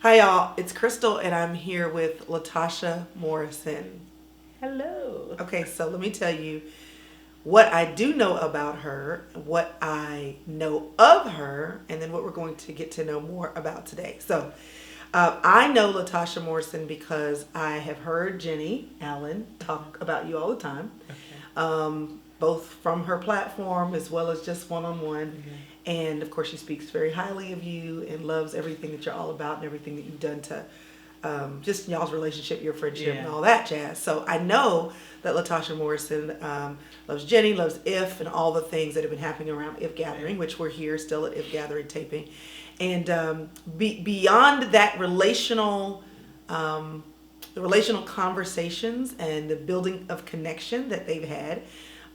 Hi y'all, it's Chrystal and I'm here with LATASHA Morrison. Hello. Okay, so let me tell you what I do know about her, what I know of her, and then what we're going to get to know more about today. So I know LATASHA Morrison because I have heard Ginny Allen talk about you all the time, both from her platform as well as just one-on-one. And of course, she speaks very highly of you and loves everything that you're all about and everything that you've done to just y'all's relationship, your friendship, and all that jazz. So I know that LATASHA Morrison loves Jenny, loves IF, and all the things that have been happening around IF Gathering, which we're here still at IF Gathering taping. And beyond that relational, the relational conversations and the building of connection that they've had,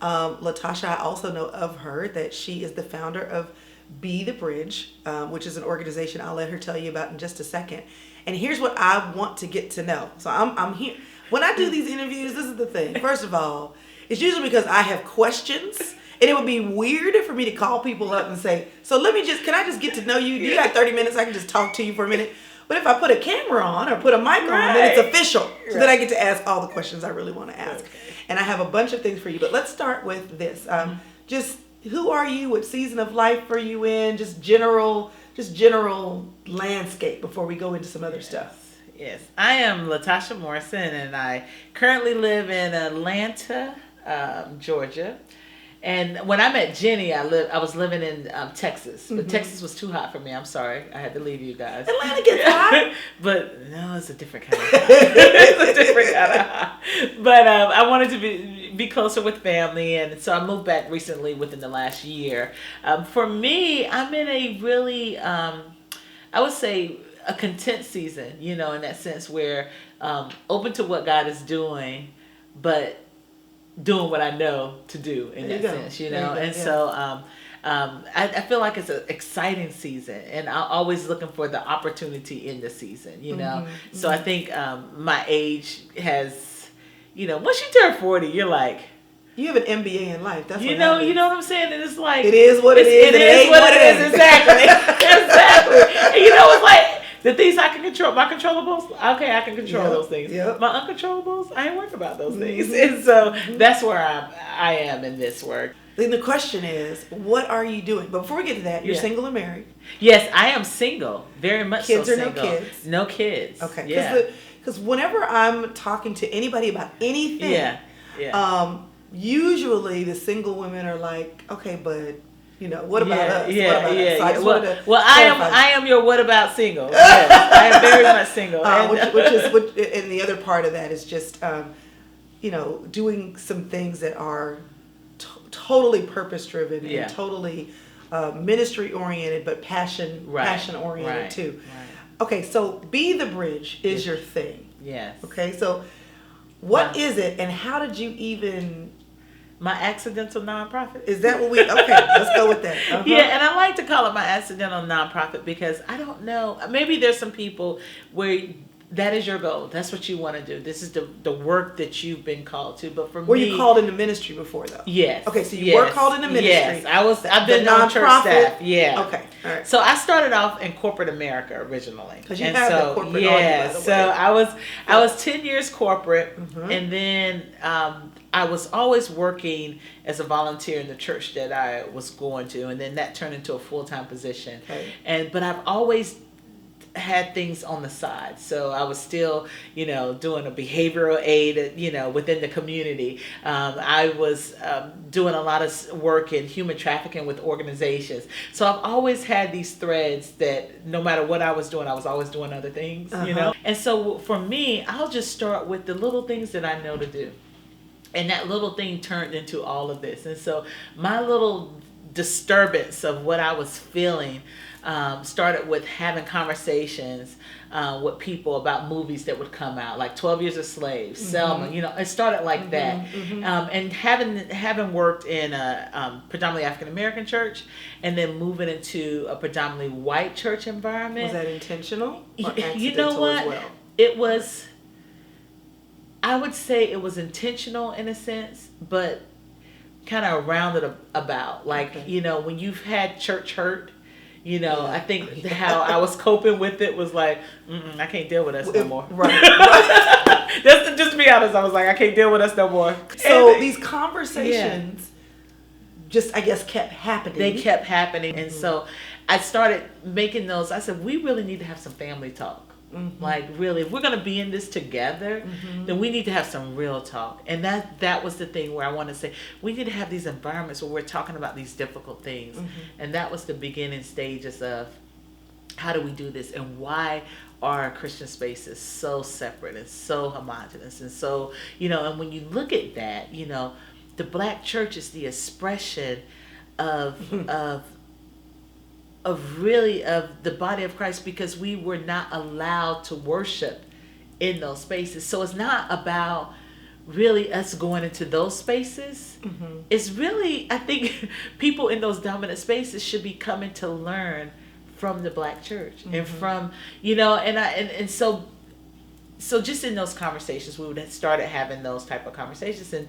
LATASHA, I also know of her that she is the founder of Be the Bridge, which is an organization I'll let her tell you about in just a second. And here's what I want to get to know. So I'm here. When I do these interviews, this is the thing. First of all, it's usually because I have questions. And it would be weird for me to call people up and say, so can I just get to know you? You got 30 minutes, I can just talk to you for a minute. But if I put a camera on or put a mic on, then it's official. So then I get to ask all the questions I really want to ask. And I have a bunch of things for you. But let's start with this. Just who are you? What season of life are you in? Just general landscape before we go into some other stuff. Yes, I am LATASHA Morrison, and I currently live in Atlanta, Georgia. And when I met Ginny, I was living in Texas, but Texas was too hot for me. I'm sorry, I had to leave you guys. Atlanta gets hot, but no, it's a different kind of hot. It's a different kind of hot. But I wanted to be closer with family, and so I moved back recently within the last year. For me, I'm in a really, I would say, a content season. In that sense where open to what God is doing, but doing what I know to do in that sense, and so I feel like it's an exciting season, and I'm always looking for the opportunity in the season, so I think my age has, once you turn 40, you're like, you have an MBA in life. That's you know what I'm saying, and it's like it is what it is. It is what it is. Exactly. And it's like the things I can control, my controllables, okay, I can control those things. My uncontrollables, I ain't worried about those things. And so that's where I am in this work. Then the question is, what are you doing? But before we get to that, you're single and married. Yes, I am single. Very much kids so single. Kids or no kids? No kids. Okay. Because whenever I'm talking to anybody about anything, usually the single women are like, okay, but what about us? Well, I am your what about single. Yes, I am very much single. And the other part of that is just, doing some things that are totally purpose driven and totally ministry oriented, but passion oriented too. Right. Okay, so Be the Bridge is your thing. Yes. Okay, so what is it, and how did you even? My accidental nonprofit. Is that what we? Okay, let's go with that. Yeah, and I like to call it my accidental nonprofit because I don't know. Maybe there's some people where that is your goal. That's what you want to do. This is the work that you've been called to. But for me, were you called into ministry before though? Yes. Okay, so you were called into ministry. Yes, I've been on church staff. Yeah. Okay. All right. So I started off in corporate America originally. Because you have the corporate. Yeah. So I was 10 years corporate, and then I was always working as a volunteer in the church that I was going to, and then that turned into a full-time position. Okay. But I've always had things on the side. So I was still, doing a behavioral aid, within the community. I was doing a lot of work in human trafficking with organizations. So I've always had these threads that no matter what I was doing, I was always doing other things, And so for me, I'll just start with the little things that I know to do. And that little thing turned into all of this. And so my little disturbance of what I was feeling started with having conversations with people about movies that would come out, like 12 Years a Slave, Selma, it started like that. And having worked in a predominantly African-American church and then moving into a predominantly white church environment. Was that intentional or accidental you know what? As well? It was, I would say it was intentional in a sense, but kind of rounded about. Like, when you've had church hurt, You know, Yeah. I think how I was coping with it was like, I can't deal with us no more. Right. Just to be honest, I was like, I can't deal with us no more. So these conversations just, I guess, kept happening. They kept happening. And so I started making those. I said, we really need to have some family talk. Like, really, if we're going to be in this together, then we need to have some real talk. And that was the thing where I want to say, we need to have these environments where we're talking about these difficult things. And that was the beginning stages of how do we do this, and why are Christian spaces so separate and so homogenous and so, you know, and when you look at that, you know, the Black church is the expression of really of the body of Christ, because we were not allowed to worship in those spaces. So it's not about really us going into those spaces. It's really, I think people in those dominant spaces should be coming to learn from the Black church and from, you know, and so just in those conversations, we would have started having those type of conversations, and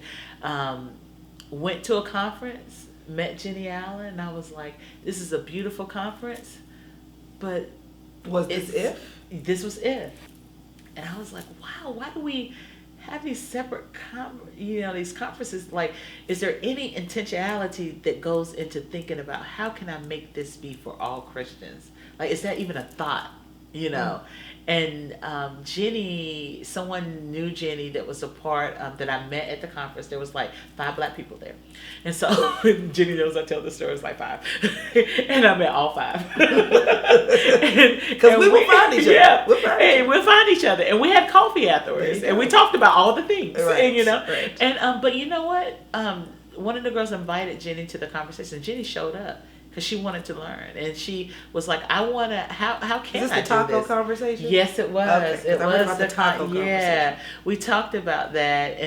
went to a conference, met Ginny Allen, and I was like, this is a beautiful conference, but was this if? This was if. And I was like, wow, why do we have these separate these conferences? Like, is there any intentionality that goes into thinking about how can I make this be for all Christians? Like, is that even a thought, you know? And Ginny, someone knew Ginny that was a part that I met at the conference. There was like 5 Black people there. And so Ginny knows I tell the story, it's like 5. And I met all 5. Because we will find each other. Yeah. We'll find each other. And we had coffee afterwards. And we talked about all the things. Right. And, you know. Right. And but you know what? One of the girls invited Ginny to the conversation. Ginny showed up because she wanted to learn, and she was like, "I want to. How can Is this I the taco do this?" conversation? Yes, it was. Okay, It I heard was about the taco conversation. Yeah, we talked about that,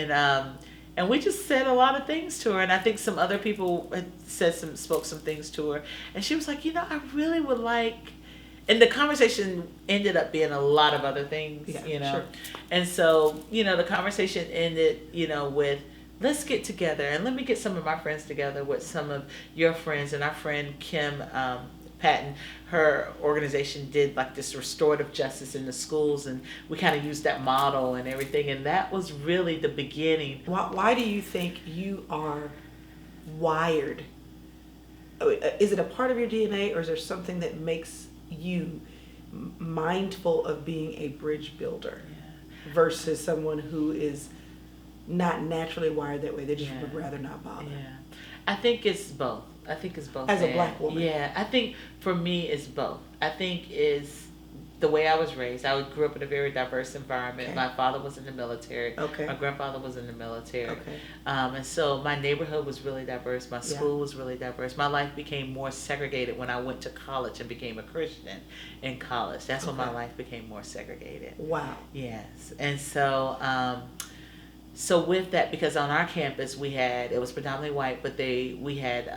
and we just said a lot of things to her, and I think some other people had spoke some things to her, and she was like, you know, I really would like. And the conversation ended up being a lot of other things, you know, and so, you know, the conversation ended, you know, with, let's get together and let me get some of my friends together with some of your friends. And our friend Kim Patton, her organization did like this restorative justice in the schools, and we kind of used that model and everything. And that was really the beginning. Why do you think you are wired? Is it a part of your DNA, or is there something that makes you mindful of being a bridge builder versus someone who is not naturally wired that way? They just would rather not bother. Yeah, I think it's both. As a Black woman. Yeah, I think for me it's both. I think is the way I was raised. I grew up in a very diverse environment. Okay. My father was in the military. Okay. My grandfather was in the military. Okay. And so my neighborhood was really diverse. My school was really diverse. My life became more segregated when I went to college and became a Christian in college. That's when my life became more segregated. Wow. Yes. And so so with that, because on our campus it was predominantly white, but we had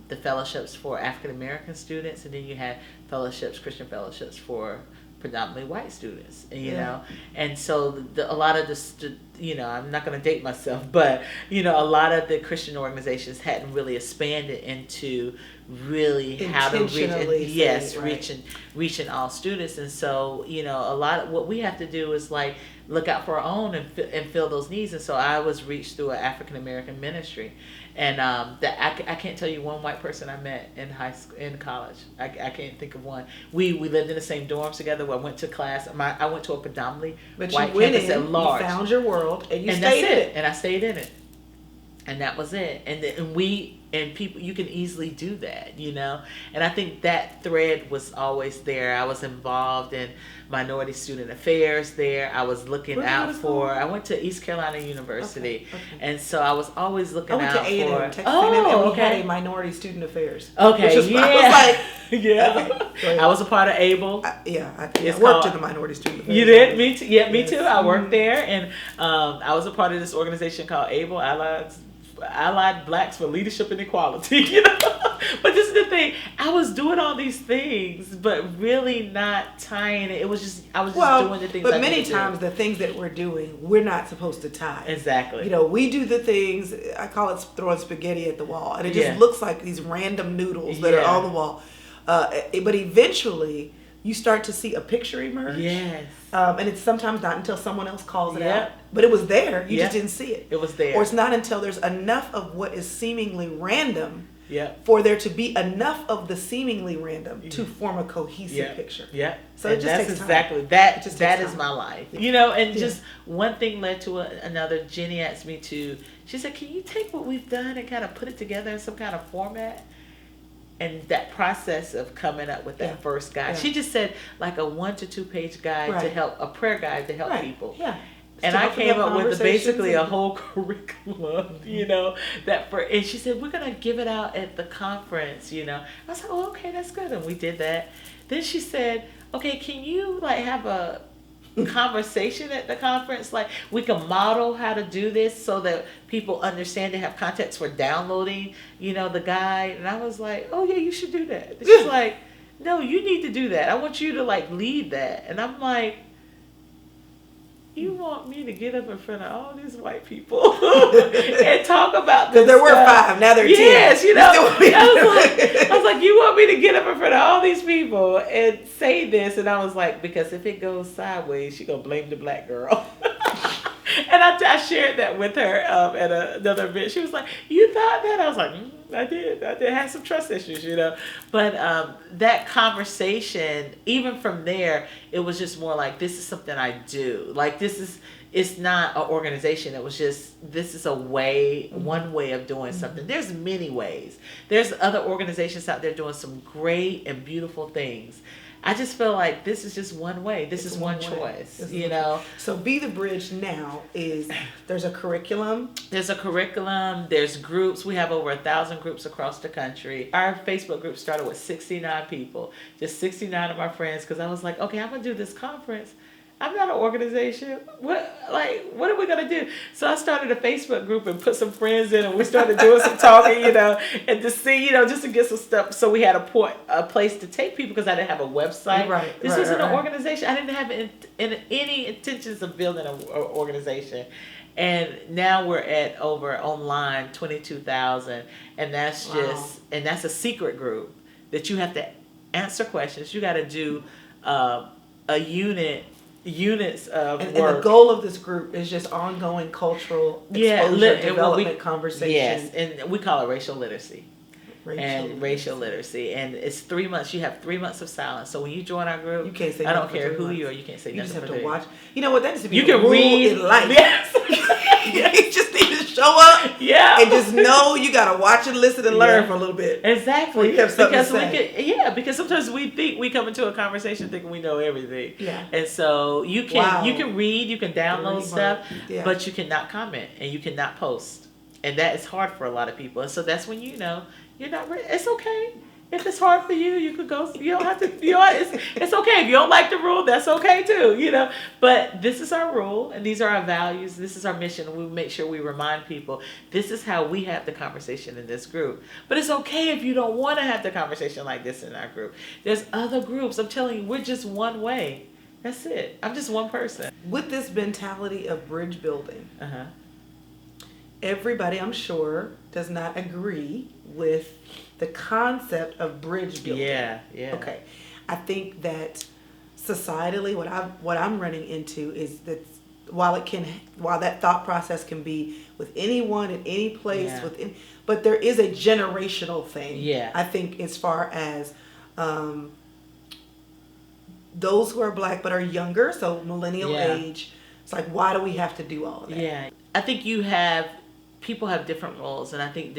the fellowships for African American students, and then you had Christian fellowships for predominantly white students, you know. And so a lot of the, you know, I'm not going to date myself, but, you know, a lot of the Christian organizations hadn't really expanded into really how to reaching all students. And so, you know, a lot of what we have to do is like look out for our own and fill those needs. And so I was reached through an African American ministry, and I can't tell you one white person I met in college. I can't think of one. We lived in the same dorms together. I went to class. I went to a predominantly white campus at large. You found your world, and stayed in it. And I stayed in it, and that was it. And people, you can easily do that, you know. And I think that thread was always there. I was involved in minority student affairs there. I was looking out for. I went to East Carolina University, and so I was always looking out for. I went to A&M, and we had a minority student affairs. Okay, I was like, yeah. I was a part of ABLE. I worked in the minority student affairs. You did? Me too. Yeah, me too. I worked there, and I was a part of this organization called ABLE, Allied Blacks for Leadership and Equality, you know. But this is the thing, I was doing all these things, but really not tying it. I was just doing the things. But many times the things that we're doing, we're not supposed to tie. Exactly. You know, we do the things, I call it throwing spaghetti at the wall, and it just looks like these random noodles that are on the wall. But eventually, you start to see a picture emerge. Yes. And it's sometimes not until someone else calls it Yep. out. But it was there. You Yep. just didn't see it. It was there. Or it's not until there's enough of what is seemingly random Yep. for there to be enough of the seemingly random to form a cohesive Yep. picture. Yeah. So and it just that's takes time. exactly that. It just That takes is time. my life. Yeah. You know, and Yeah. just one thing led to another. Jenny asked me to. She said, "Can you take what we've done and kind of put it together in some kind of format?" And that process of coming up with that Yeah. first guide, Yeah. she just said like a 1 to 2 page guide to Right. help, a prayer guide to help Right. people. Yeah. And To I help them came have up with conversations basically a and- whole curriculum, you know, and she said, we're going to give it out at the conference, you know. I was like, oh, okay, that's good. And we did that. Then she said, okay, can you like have a conversation at the conference? Like we can model how to do this so that people understand and have context for downloading, you know, the guide. And I was like, oh yeah, you should do that. And she's like, no, you need to do that. I want you to like lead that. And I'm like, you want me to get up in front of all these white people and talk about this? Because there were stuff? 5, now there are 10. Yes, you know. still want me to I was like, you want me to get up in front of all these people and say this? And I was like, because if it goes sideways, she gonna blame the black girl. And I shared that with her at another event. She was like, you thought that? I was like, I did have some trust issues, you know. But that conversation, even from there, it was just more like, this is something I do. Like, it's not an organization. It was just, this is one way of doing something. There's many ways. There's other organizations out there doing some great and beautiful things. I just feel like this is just one way. This is one choice, you know. So Be the Bridge now there's a curriculum. There's a curriculum. There's groups. We have over 1,000 groups across the country. Our Facebook group started with 69 people, just 69 of my friends, because I was like, okay, I'm gonna do this conference. I'm not an organization. What are we gonna do? So I started a Facebook group and put some friends in, and we started doing some talking, you know, and to see, you know, just to get some stuff. So we had a place to take people because I didn't have a website. Right. This wasn't an organization. I didn't have any intentions of building an organization. And now we're at over online 22,000, and that's just and that's a secret group that you have to answer questions. You got to do units of And work. the goal of this group is just ongoing cultural exposure, development, conversation. Yes, and we call it racial literacy. Racial literacy. And it's 3 months. You have 3 months of silence. So when you join our group, You can't say I don't nothing for care 3 who months. you are, you can't say You just nothing have for to 3 watch. You know what? That needs to be You a can rule read. in life. Yes. You just need to show up Yeah. and just know you got to watch and listen and learn for a little bit. Exactly. You have something because to say. because sometimes we think we come into a conversation thinking we know everything. Yeah. And so you can read, you can download stuff, Yeah. but you cannot comment and you cannot post. And that is hard for a lot of people. And so that's when you know you're not ready. It's okay. If it's hard for you, you could go. You don't have to. You know, it's okay. If you don't like the rule, that's okay too. You know. But this is our rule, and these are our values. This is our mission. We make sure we remind people this is how we have the conversation in this group. But it's okay if you don't want to have the conversation like this in our group. There's other groups. I'm telling you, we're just one way. That's it. I'm just one person. With this mentality of bridge building, everybody, I'm sure, does not agree with the concept of bridge building. Yeah. Okay. I think that societally, what I'm running into is that while that thought process can be with anyone in any place, but there is a generational thing. Yeah. I think as far as those who are black but are younger, so millennial age, it's like, why do we have to do all of that? Yeah. I think people have different roles, and I think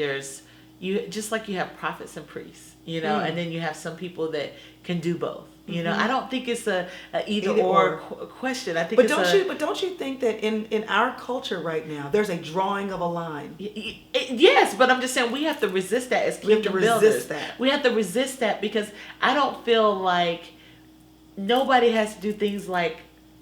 just like you have prophets and priests, you know, and then you have some people that can do both. You know, I don't think it's a either or question. I think don't you think that in our culture right now there's a drawing of a line? Yes, but I'm just saying we have to resist that as kingdom builders. We have to resist that because I don't feel like nobody has to do things like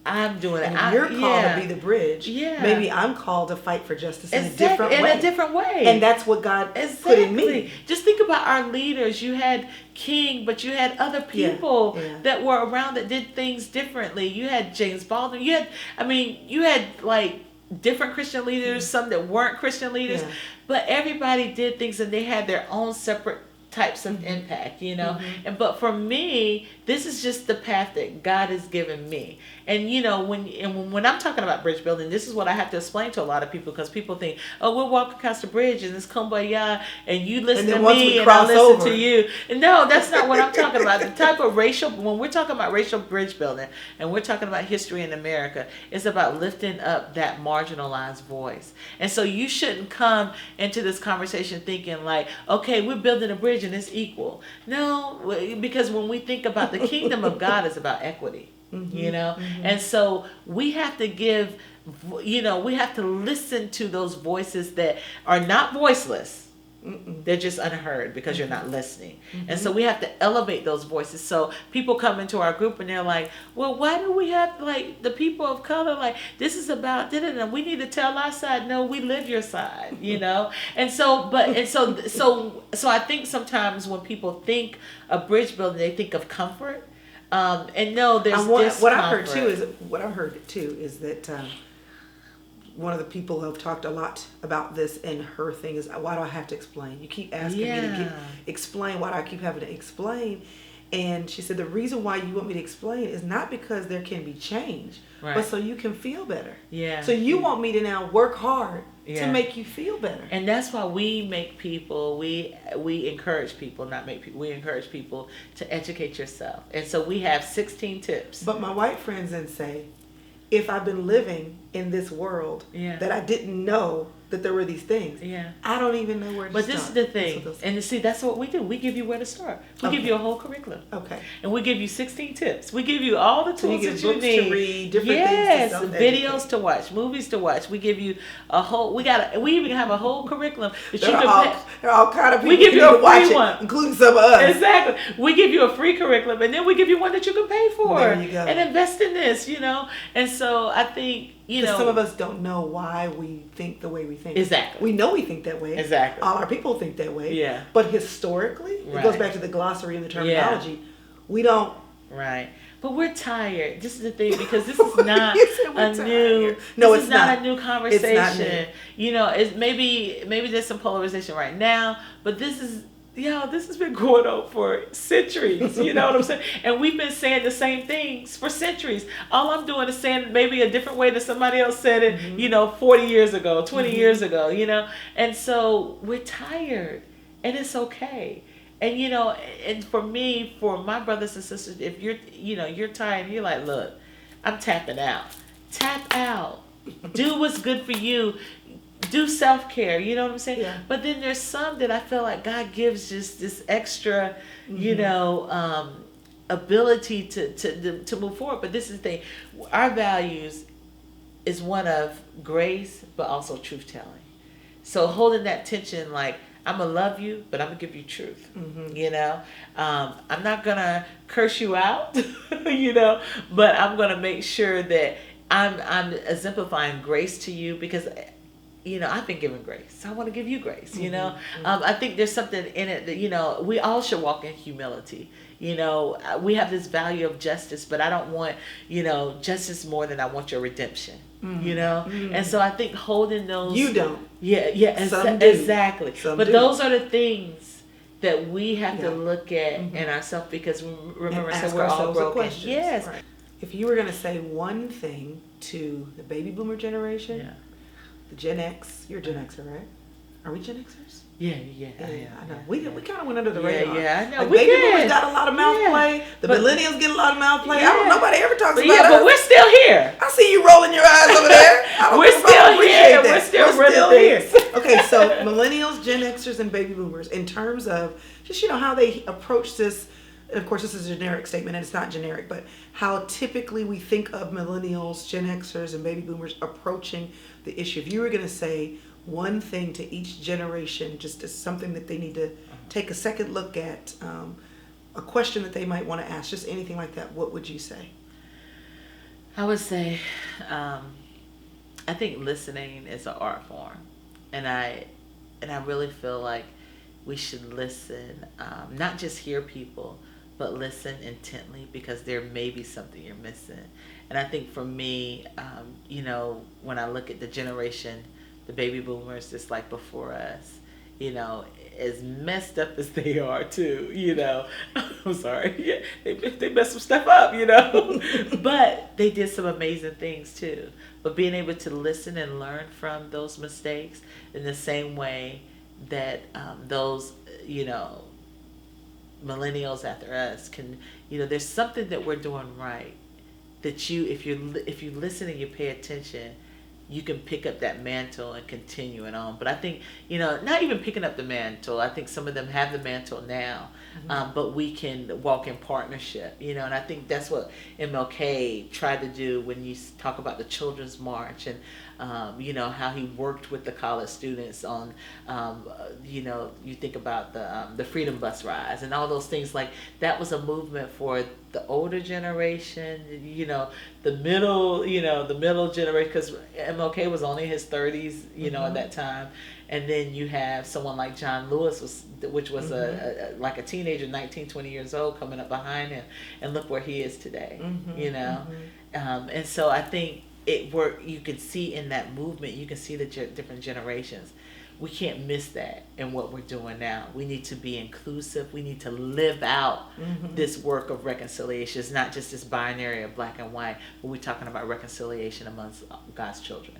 I'm doing it. And you're called to be the bridge. Yeah. Maybe I'm called to fight for justice in a different way. In a different way. And that's what God put in me. Just think about our leaders. You had King, but you had other people that were around that did things differently. You had James Baldwin. You had like different Christian leaders, some that weren't Christian leaders, but everybody did things and they had their own separate types of impact, you know. And but for me, this is just the path that God has given me. And you know, when I'm talking about bridge building, this is what I have to explain to a lot of people, because people think, oh, we'll walk across the bridge and it's kumbaya, and you listen to me and I'll listen to you. And no, that's not what I'm talking about. The type of when we're talking about racial bridge building and we're talking about history in America, it's about lifting up that marginalized voice. And so you shouldn't come into this conversation thinking like, okay, we're building a bridge and it's equal. No, because when we think about the kingdom of God is about equity, you know? And so we have to give, you know, we have to listen to those voices that are not voiceless. They're just unheard because you're not listening. And so we have to elevate those voices. So people come into our group and they're like, well, why do we have like the people of color, like this is about we need to tell our side. No, we live your side, you know. And so so I think sometimes when people think of bridge building, they think of comfort. And no, there's what I've heard too is that one of the people who have talked a lot about this, and her thing is, why do I have to explain? You keep asking me to explain. Why do I keep having to explain? And she said, the reason why you want me to explain is not because there can be change, but so you can feel better. Yeah. So you want me to now work hard to make you feel better. And that's why we make people, we encourage people, not make people, we encourage people to educate yourself. And so we have 16 tips. But my white friends then say, if I've been living in this world that I didn't know that there were these things, I don't even know where to start. But this is the thing. And see, that's what we do. We give you where to start. We give you a whole curriculum. Okay. And we give you 16 tips. We give you all the tools that you need. To read, different things to videos to watch, movies to watch. We give you a whole, we even have a whole curriculum that there are all kind of people we give you a free one, including some of us. Exactly. We give you a free curriculum, and then we give you one that you can pay for. There you go. And invest in this, you know. And so I think, you know, some of us don't know why we think the way we think. Exactly. We know we think that way. Exactly. All our people think that way. Yeah. But historically, it goes back to the glossary and the terminology. We don't. Right. But we're tired. This is the thing, because this is not a new. No, it's not a new conversation. It's not new. You know, it's maybe there's some polarization right now, but this is. This has been going on for centuries, you know what I'm saying? And we've been saying the same things for centuries. All I'm doing is saying maybe a different way that somebody else said it, you know, 40 years ago, 20 years ago, you know? And so we're tired, and it's okay. And, you know, and for me, for my brothers and sisters, if you're tired and you're like, look, I'm tapping out. Tap out. Do what's good for you. Do self-care, you know what I'm saying? Yeah. But then there's some that I feel like God gives just this extra, you know, ability to move forward. But this is the thing. Our values is one of grace, but also truth-telling. So holding that tension, like, I'm going to love you, but I'm going to give you truth, you know? I'm not going to curse you out, you know, but I'm going to make sure that I'm exemplifying grace to you, because you know, I've been given grace, so I want to give you grace, you know. I think there's something in it that, you know, we all should walk in humility. You know, we have this value of justice, but I don't want, you know, justice more than I want your redemption, you know. And so I think holding those. You don't. Yeah, Some do. Exactly. Some but do. Those are the things that we have to look at in ourselves, because remember, so we're all broken. Yes. Right. If you were going to say one thing to the baby boomer generation, the Gen X, you're Gen Xer, right? Are we Gen Xers? Yeah, I know. We kind of went under the radar. Yeah, I know. Like baby boomers got a lot of mouth play. The millennials get a lot of mouth play. Nobody ever talks about us. But we're still here. I see you rolling your eyes over there. We're still here. We're still here. Okay, so millennials, Gen Xers, and baby boomers, in terms of just, you know, how they approach this. And of course, this is a generic statement, and it's not generic, but how typically we think of millennials, Gen Xers, and baby boomers approaching the issue. If you were going to say one thing to each generation, just as something that they need to take a second look at, a question that they might want to ask, just anything like that, what would you say? I would say, I think listening is an art form, and I really feel like we should listen, not just hear people, but listen intently, because there may be something you're missing. And I think for me, you know, when I look at the generation, the baby boomers just like before us, you know, as messed up as they are too, I'm sorry, they messed some stuff up, but they did some amazing things too. But being able to listen and learn from those mistakes in the same way that those, millennials after us can, there's something that we're doing right that if you listen and you pay attention, you can pick up that mantle and continue it on. But I think, not even picking up the mantle, I think some of them have the mantle now, but we can walk in partnership, and I think that's what MLK tried to do when you talk about the Children's March and, how he worked with the college students on, you think about the Freedom Bus Rides and all those things. Like, that was a movement for the older generation, the middle generation, because MLK was only in his 30s, at that time. And then you have someone like John Lewis, which was like a teenager, 19, 20 years old, coming up behind him. And look where he is today, And so I think you can see in that movement, you can see the different generations. We can't miss that in what we're doing now. We need to be inclusive. We need to live out this work of reconciliation. It's not just this binary of black and white, but we're talking about reconciliation amongst God's children.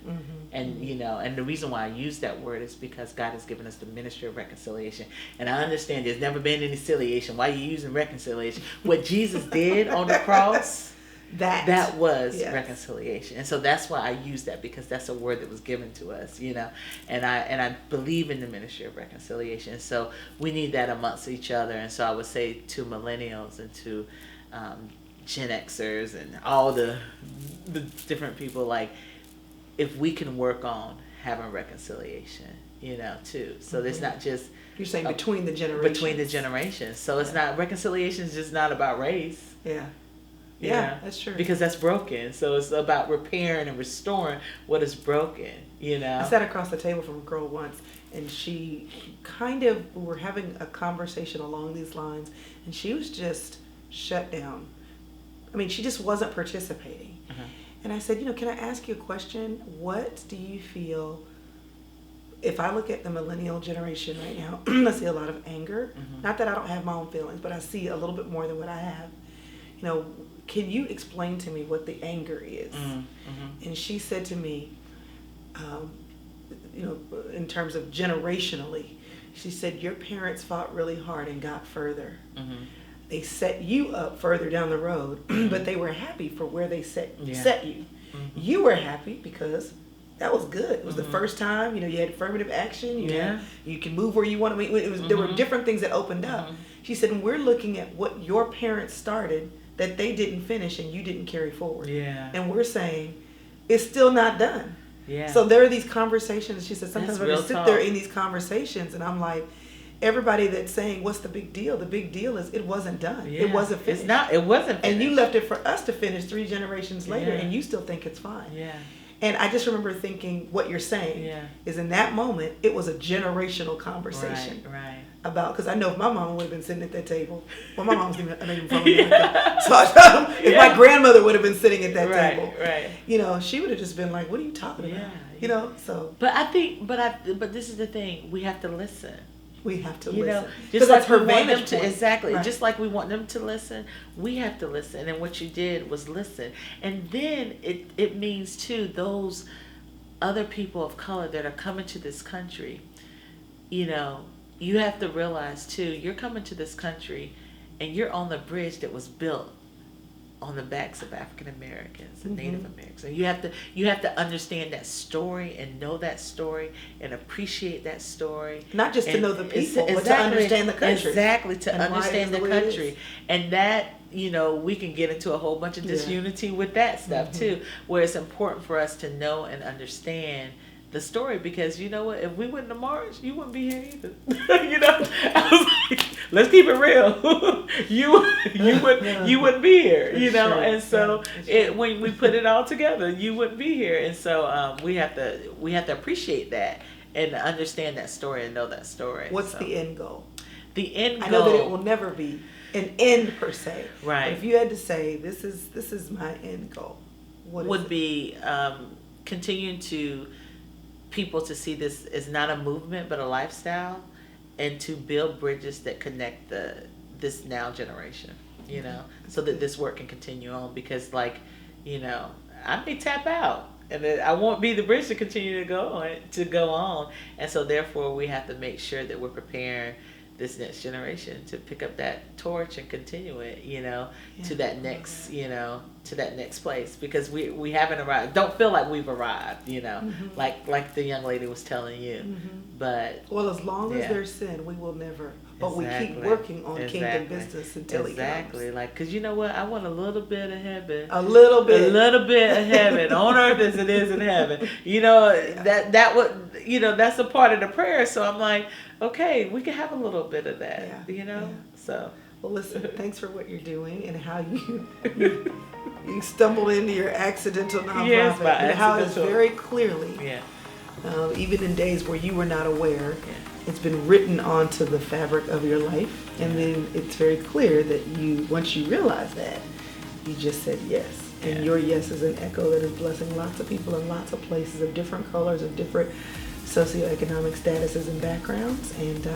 And, and the reason why I use that word is because God has given us the ministry of reconciliation. And I understand there's never been any conciliation. Why are you using reconciliation? What Jesus did on the cross, that was reconciliation. And so that's why I use that, because that's a word that was given to us, and I believe in the ministry of reconciliation. And so we need that amongst each other. And so I would say to millennials and to Gen Xers and all the different people, like, if we can work on having reconciliation, too. So there's not just, you're saying between the generations. So it's not, reconciliation is just not about race. Yeah, that's true. Because that's broken. So it's about repairing and restoring what is broken, I sat across the table from a girl once, and she we were having a conversation along these lines, and she was just shut down. I mean, she just wasn't participating. And I said, can I ask you a question? What do you feel, if I look at the millennial generation right now, I see a lot of anger. Not that I don't have my own feelings, but I see a little bit more than what I have. Can you explain to me what the anger is? And she said to me, in terms of generationally, she said, your parents fought really hard and got further. They set you up further down the road, but they were happy for where they set you. You were happy because that was good. It was the first time, you had affirmative action. You can move where you want to. There were different things that opened up. She said, and we're looking at what your parents started that they didn't finish and you didn't carry forward. And we're saying, it's still not done. So there are these conversations. She said, sometimes I sit there in these conversations and I'm like, everybody that's saying, what's the big deal? The big deal is it wasn't done. It wasn't finished. It wasn't finished. And you left it for us to finish 3 generations later and you still think it's fine. And I just remember thinking what you're saying is in that moment, it was a generational conversation. Right. About, because I know if my mama would have been sitting at that table, well, my mom's not even from America. So if my grandmother would have been sitting at that table, she would have just been like, what are you talking about? So. But I think, but this is the thing, we have to listen. We have to listen. Just like her vantage point. Exactly. Right. Just like we want them to listen, we have to listen. And what you did was listen. And then it means, too, those other people of color that are coming to this country, you have to realize, too, you're coming to this country and you're on the bridge that was built on the backs of African Americans and Native Americans. And you have to understand that story and know that story and appreciate that story. Not just to know the people, but to understand the country. Exactly, to understand the country. And that, we can get into a whole bunch of disunity with that stuff too, where it's important for us to know and understand the story, because you know what, if we wouldn't have marched, you wouldn't be here either. I was like, let's keep it real. you wouldn't be here, and so when we put it all together, you wouldn't be here. And so we have to appreciate that and understand that story and know that story. What's the end goal? The end goal, I know that it will never be an end per se, right? But if you had to say, this is my end goal, what would be continuing to people to see this as not a movement but a lifestyle, and to build bridges that connect this now generation, you know, so that this work can continue on. Because, like, you know, I may tap out, and then I won't be the bridge to continue to go on. And so therefore we have to make sure that we're preparing this next generation to pick up that torch and continue it, you know, to that next, you know, to that next place. Because we haven't arrived. Don't feel like we've arrived, you know, like the young lady was telling you. But well, as long as there's sin, we will never. But we keep working on kingdom business until he comes. Like, because you know what? I want a little bit of heaven. A little bit of heaven on earth as it is in heaven. You know, that would, you know, that's a part of the prayer. So I'm like, okay, we can have a little bit of that, you know? So. Well, listen, thanks for what you're doing and how you stumbled into your accidental nonprofit. And how it's very clearly, even in days where you were not aware, it's been written onto the fabric of your life. And then it's very clear that once you realize that, you just said yes. And your yes is an echo that is blessing lots of people in lots of places of different colors, of different socioeconomic statuses and backgrounds. And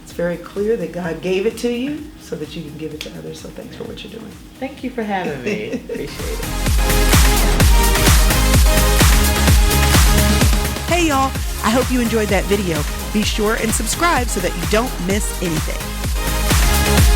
it's very clear that God gave it to you so that you can give it to others. So thanks for what you're doing. Thank you for having me. Appreciate it. Hey y'all, I hope you enjoyed that video. Be sure and subscribe so that you don't miss anything.